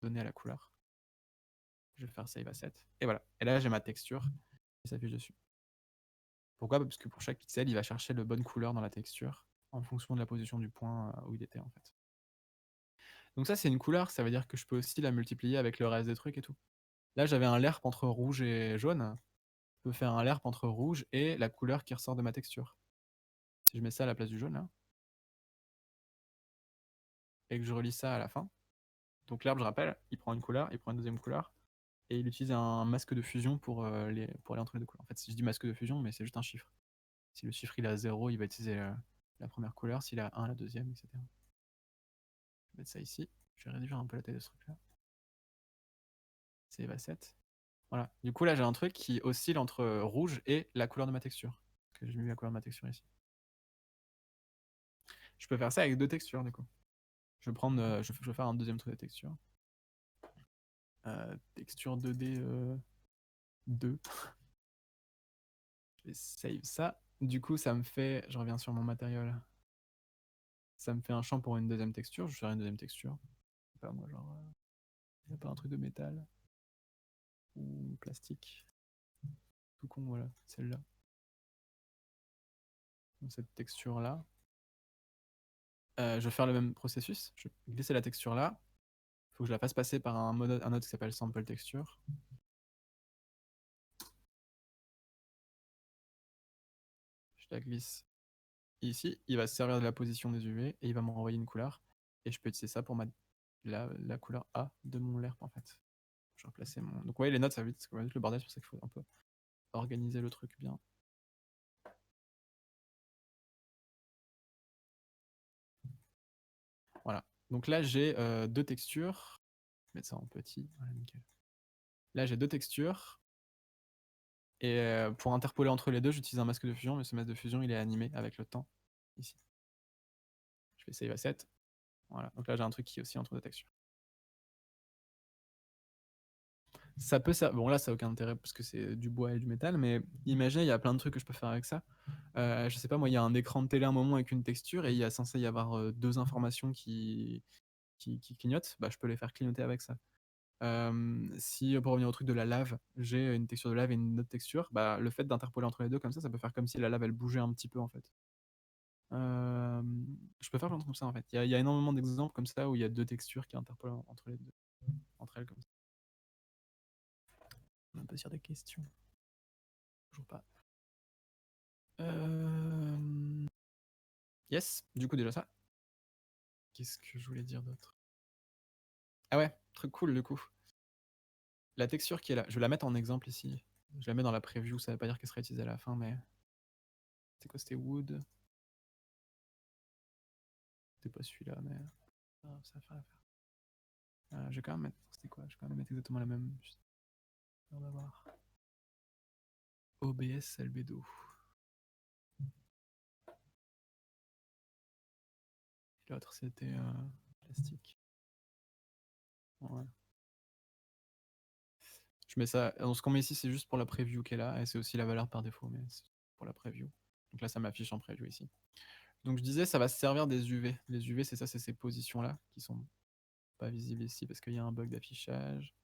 donné à la couleur. Je vais faire Save Asset. Et voilà. Et là, j'ai ma texture qui s'affiche dessus. Pourquoi? Parce que pour chaque pixel, il va chercher la bonne couleur dans la texture en fonction de la position du point où il était en fait. Donc ça, c'est une couleur, ça veut dire que je peux aussi la multiplier avec le reste des trucs et tout. Là, j'avais un lerp entre rouge et jaune. Je peux faire un lerp entre rouge et la couleur qui ressort de ma texture. Si je mets ça à la place du jaune, là, et que je relis ça à la fin, donc l'herbe, je rappelle, il prend une couleur, il prend une deuxième couleur, et il utilise un masque de fusion pour aller entre les deux couleurs. En fait, si je dis masque de fusion, mais c'est juste un chiffre. Si le chiffre il est à 0, il va utiliser la première couleur, s'il est à 1, la deuxième, etc. Je vais mettre ça ici. Je vais réduire un peu la taille de ce truc-là. Save Asset. Voilà. Du coup, là, j'ai un truc qui oscille entre rouge et la couleur de ma texture. Parce que j'ai mis la couleur de ma texture ici. Je peux faire ça avec deux textures, du coup. Je vais prendre, je vais faire un deuxième truc de texture. Texture 2D 2. Je vais save ça. Du coup, ça me fait, je reviens sur mon matériel. Ça me fait un champ pour une deuxième texture. Je ferai une deuxième texture. Je sais pas moi, genre, il n'y a pas un truc de métal ou plastique. Tout con, voilà, celle-là. Donc cette texture-là. Je vais faire le même processus. Je vais glisser la texture là. Il faut que je la fasse passer par un autre qui s'appelle Sample Texture. Je la glisse ici. Il va se servir de la position des UV et il va me renvoyer une couleur. Et je peux utiliser ça pour la couleur A de mon lerp en fait. Je vais replacer mon. Donc, vous voyez, les notes, ça va vite le bordel, c'est pour ça qu'il faut un peu organiser le truc bien. Voilà. Donc là, j'ai deux textures. Je vais mettre ça en petit. Voilà, nickel. Là, j'ai deux textures. Et pour interpoler entre les deux, j'utilise un masque de fusion, mais ce masque de fusion, il est animé avec le temps, ici. Je fais Save Asset. Voilà. Donc là, j'ai un truc qui est aussi entre deux textures. Ça peut servir. Bon, là, ça n'a aucun intérêt parce que c'est du bois et du métal, mais imaginez, il y a plein de trucs que je peux faire avec ça. Je sais pas, moi, il y a un écran de télé à un moment avec une texture et il y a censé y avoir deux informations qui clignotent. Bah, je peux les faire clignoter avec ça. Si pour revenir au truc de la lave, j'ai une texture de lave et une autre texture, bah, le fait d'interpoler entre les deux comme ça peut faire comme si la lave elle bougeait un petit peu en fait. Je peux faire plein de trucs comme ça en fait. Il y a énormément d'exemples comme ça où il y a deux textures qui interpolent entre les deux, entre elles comme ça. On peut sur des questions. Toujours pas. Yes, du coup déjà ça. Qu'est-ce que je voulais dire d'autre? Ah ouais, truc cool du coup. La texture qui est là, je vais la mettre en exemple ici. Je la mets dans la preview, ça veut pas dire qu'elle sera utilisée à la fin, mais. C'est quoi, c'était Wood? C'était pas celui-là, mais. Ah, ça va faire l'affaire. Je vais quand même mettre. C'était quoi? Je vais quand même mettre exactement la même. Juste pour d'avoir. OBS Albedo. L'autre c'était plastique. Ouais. Je mets ça. Donc, ce qu'on met ici, c'est juste pour la preview qui est là, et c'est aussi la valeur par défaut, mais c'est pour la preview. Donc là, ça m'affiche en preview ici. Donc je disais, ça va se servir des UV. Les UV, c'est ça, c'est ces positions-là qui sont pas visibles ici parce qu'il y a un bug d'affichage.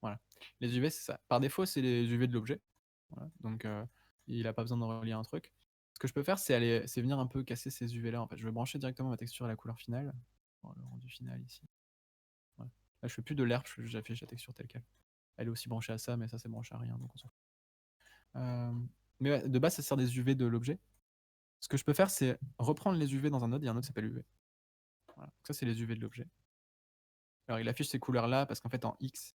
Voilà. Les UV, c'est ça. Par défaut, c'est les UV de l'objet. Voilà. Donc il n'a pas besoin de relier un truc. Ce que je peux faire, c'est venir un peu casser ces UV-là. En fait, je vais brancher directement ma texture à la couleur finale. Bon, le rendu final ici. Voilà. Là, je fais plus de l'herbe, j'affiche la texture telle quelle. Elle est aussi branchée à ça, mais ça, c'est branché à rien, donc on s'en fout. Mais ouais, de base, ça sert des UV de l'objet. Ce que je peux faire, c'est reprendre les UV dans un node. Il y a un node qui s'appelle UV. Voilà. Donc ça, c'est les UV de l'objet. Alors, il affiche ces couleurs-là parce qu'en fait, en X,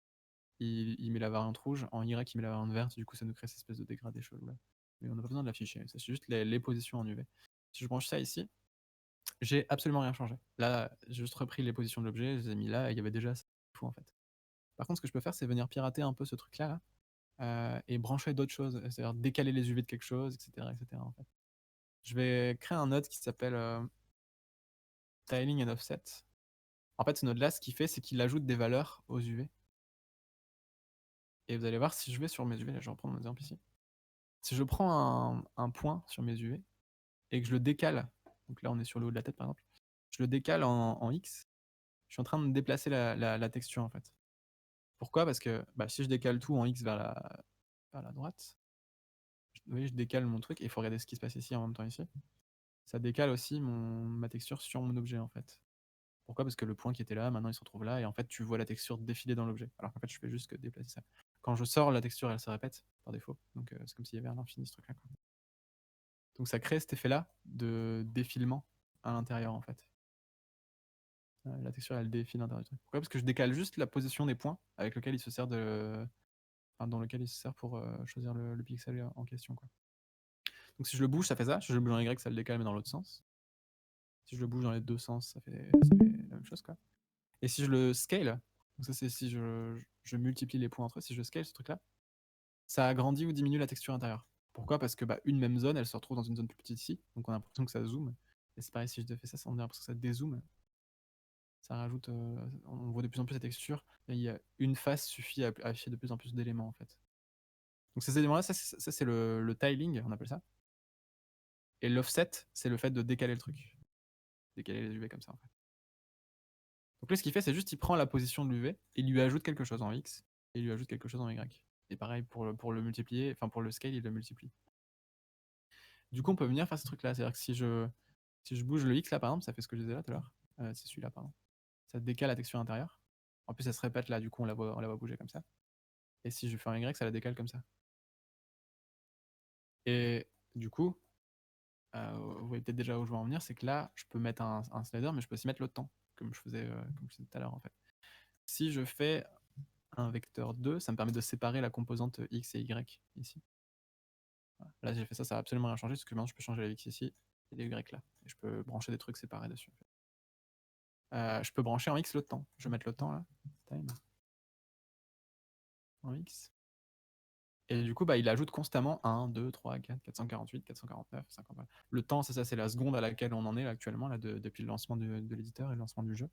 il met la variante rouge, en Y, il met la variante verte. Du coup, ça nous crée cette espèce de dégradé chelou-là. Mais on n'a pas besoin de l'afficher. C'est juste les positions en UV. Si je branche ça ici, j'ai absolument rien changé. Là, j'ai juste repris les positions de l'objet, je les ai mis là, et il y avait déjà ça fou en fait. Par contre, ce que je peux faire, c'est venir pirater un peu ce truc-là et brancher d'autres choses, c'est-à-dire décaler les UV de quelque chose, etc., etc. En fait. Je vais créer un node qui s'appelle Tiling and Offset. En fait, ce node-là, ce qu'il fait, c'est qu'il ajoute des valeurs aux UV. Et vous allez voir, si je vais sur mes UV, là, je vais reprendre mon exemple ici. Si je prends un point sur mes UV et que je le décale, donc là on est sur le haut de la tête par exemple, je le décale en X, je suis en train de déplacer la texture en fait. Pourquoi? Parce que bah, si je décale tout en X vers la droite, vous voyez, je décale mon truc et il faut regarder ce qui se passe ici en même temps ici. Ça décale aussi ma texture sur mon objet en fait. Pourquoi? Parce que le point qui était là, maintenant il se retrouve là, et en fait tu vois la texture défiler dans l'objet. Alors qu'en fait je fais juste que déplacer ça. Quand je sors, la texture elle se répète par défaut. Donc c'est comme s'il y avait un infini ce truc là. Donc ça crée cet effet là de défilement à l'intérieur en fait. La texture elle défile à l'intérieur du truc. Pourquoi? Parce que je décale juste la position des points avec lequel il se sert enfin, dans lequel il se sert pour choisir le pixel en question quoi. Donc si je le bouge, ça fait ça. Si je le bouge en Y, ça le décale mais dans l'autre sens. Si je le bouge dans les deux sens, ça fait la même chose quoi. Et si je le scale, donc ça c'est si je multiplie les points entre eux, si je scale ce truc là, ça agrandit ou diminue la texture intérieure. Pourquoi? Parce que bah, une même zone, elle se retrouve dans une zone plus petite ici, donc on a l'impression que ça zoome. Et c'est pareil, si je fais ça, on a l'impression que ça dézoome. Ça rajoute, on voit de plus en plus la texture, et il y a une face suffit à afficher de plus en plus d'éléments en fait. Donc ces éléments-là, ça c'est le tiling, on appelle ça. Et l'offset, c'est le fait de décaler le truc. Décaler les UV comme ça en fait. Donc là, ce qu'il fait, c'est juste il prend la position de l'UV, il lui ajoute quelque chose en X, et il lui ajoute quelque chose en Y. Et pareil, pour le multiplier, enfin pour le scale, il le multiplie. Du coup, on peut venir faire ce truc-là. C'est-à-dire que si je bouge le X là, par exemple, ça fait ce que je disais là tout à l'heure. C'est celui-là, pardon. Ça décale la texture intérieure. En plus, ça se répète là, du coup, on la voit bouger comme ça. Et si je fais un Y, ça la décale comme ça. Et du coup, vous voyez peut-être déjà où je veux en venir, c'est que là, je peux mettre un slider, mais je peux aussi mettre le temps, comme je faisais tout à l'heure en fait. Si je fais un vecteur 2, ça me permet de séparer la composante X et Y ici. Voilà. Là, j'ai fait ça, ça n'a absolument rien changé, parce que maintenant, je peux changer les X ici et les Y là. Et je peux brancher des trucs séparés dessus. En fait. Je peux brancher en X le temps. Je vais mettre le temps là. Time. En X. Et du coup, bah, il ajoute constamment 1, 2, 3, 4, 448, 449, 50. Le temps, c'est ça, c'est la seconde à laquelle on en est là, actuellement, là, depuis le lancement de l'éditeur et le lancement du jeu.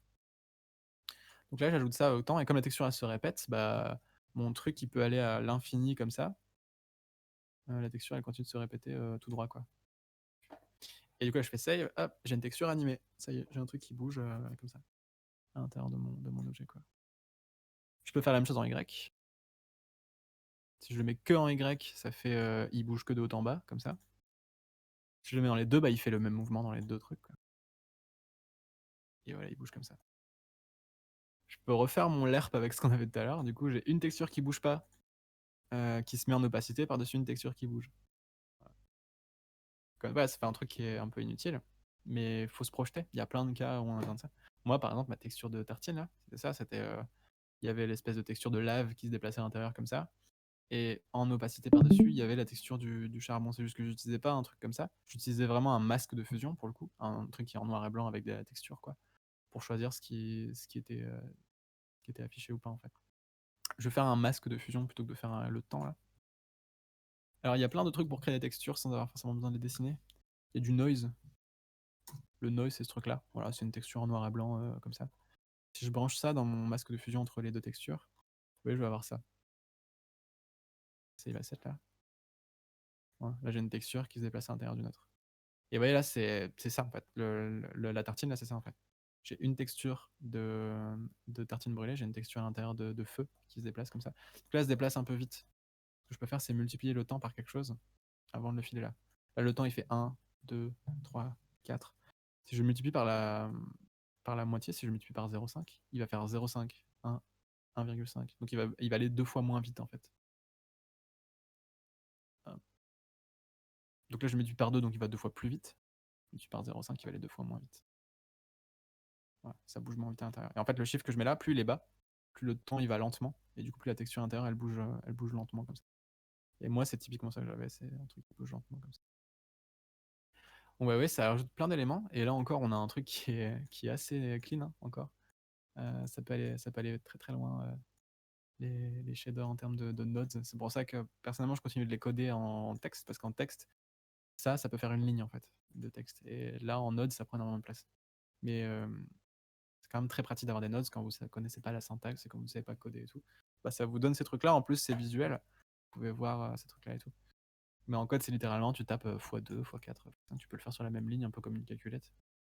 Donc là, j'ajoute ça au temps, et comme la texture elle se répète, bah, mon truc il peut aller à l'infini comme ça. La texture elle continue de se répéter tout droit quoi. Et du coup là, je fais save, hop, j'ai une texture animée. Ça y est, j'ai un truc qui bouge comme ça à l'intérieur de mon objet quoi. Je peux faire la même chose en Y. Si je le mets que en Y, ça fait il bouge que de haut en bas comme ça. Si je le mets dans les deux, bah il fait le même mouvement dans les deux trucs quoi. Et voilà, il bouge comme ça. Je peux refaire mon lerp avec ce qu'on avait tout à l'heure. Du coup, j'ai une texture qui bouge pas, qui se met en opacité par-dessus une texture qui bouge. Voilà, ça fait un truc qui est un peu inutile, mais il faut se projeter. Il y a plein de cas où on a besoin de ça. Moi, par exemple, ma texture de tartine, là, c'était ça, il y avait l'espèce de texture de lave qui se déplaçait à l'intérieur comme ça, et en opacité par-dessus, il y avait la texture du charbon. C'est juste que j'utilisais pas un truc comme ça, j'utilisais vraiment un masque de fusion, pour le coup, un truc qui est en noir et blanc avec de la texture, quoi, pour choisir ce qui était affiché ou pas, en fait. Je vais faire un masque de fusion plutôt que de faire le temps, là. Alors, il y a plein de trucs pour créer des textures sans avoir forcément besoin de les dessiner. Il y a du noise. Le noise, c'est ce truc-là. Voilà, c'est une texture en noir et blanc comme ça. Si je branche ça dans mon masque de fusion entre les deux textures, vous voyez, je vais avoir ça. C'est l'asset là. Voilà, là, j'ai une texture qui se déplace à l'intérieur d'une autre. Et vous voyez, là, c'est ça en fait. La tartine, là, c'est ça en fait. J'ai une texture de tartine brûlée, j'ai une texture à l'intérieur de feu qui se déplace comme ça. Donc là, elle se déplace un peu vite. Ce que je peux faire, c'est multiplier le temps par quelque chose avant de le filer là. Là, le temps, il fait 1, 2, 3, 4. Si je multiplie par la moitié, si je multiplie par 0,5, il va faire 0,5, 1, 1,5. Donc il va aller 2 fois moins vite en fait. Donc là, je multiplie par 2, donc il va 2 fois plus vite. Je multiplie par 0,5, il va aller 2 fois moins vite. Voilà, ça bouge moins vite à l'intérieur. Et en fait, le chiffre que je mets là, plus il est bas, plus le temps il va lentement. Et du coup, plus la texture intérieure, elle bouge lentement comme ça. Et moi, c'est typiquement ça que j'avais, c'est un truc qui bouge lentement comme ça. Bon, bah ouais, ça rajoute plein d'éléments. Et là encore, on a un truc qui est assez clean hein, encore. Ça peut aller très très loin. Les shaders en termes de nodes. C'est pour ça que personnellement, je continue de les coder en texte, parce qu'en texte, ça peut faire une ligne en fait de texte. Et là, en node, ça prend énormément de place. Mais c'est quand même très pratique d'avoir des nodes quand vous ne connaissez pas la syntaxe et quand vous ne savez pas coder et tout. Bah, ça vous donne ces trucs-là. En plus, c'est visuel. Vous pouvez voir ces trucs-là et tout. Mais en code, c'est littéralement, tu tapes x2, x4, tu peux le faire sur la même ligne, un peu comme une calculette.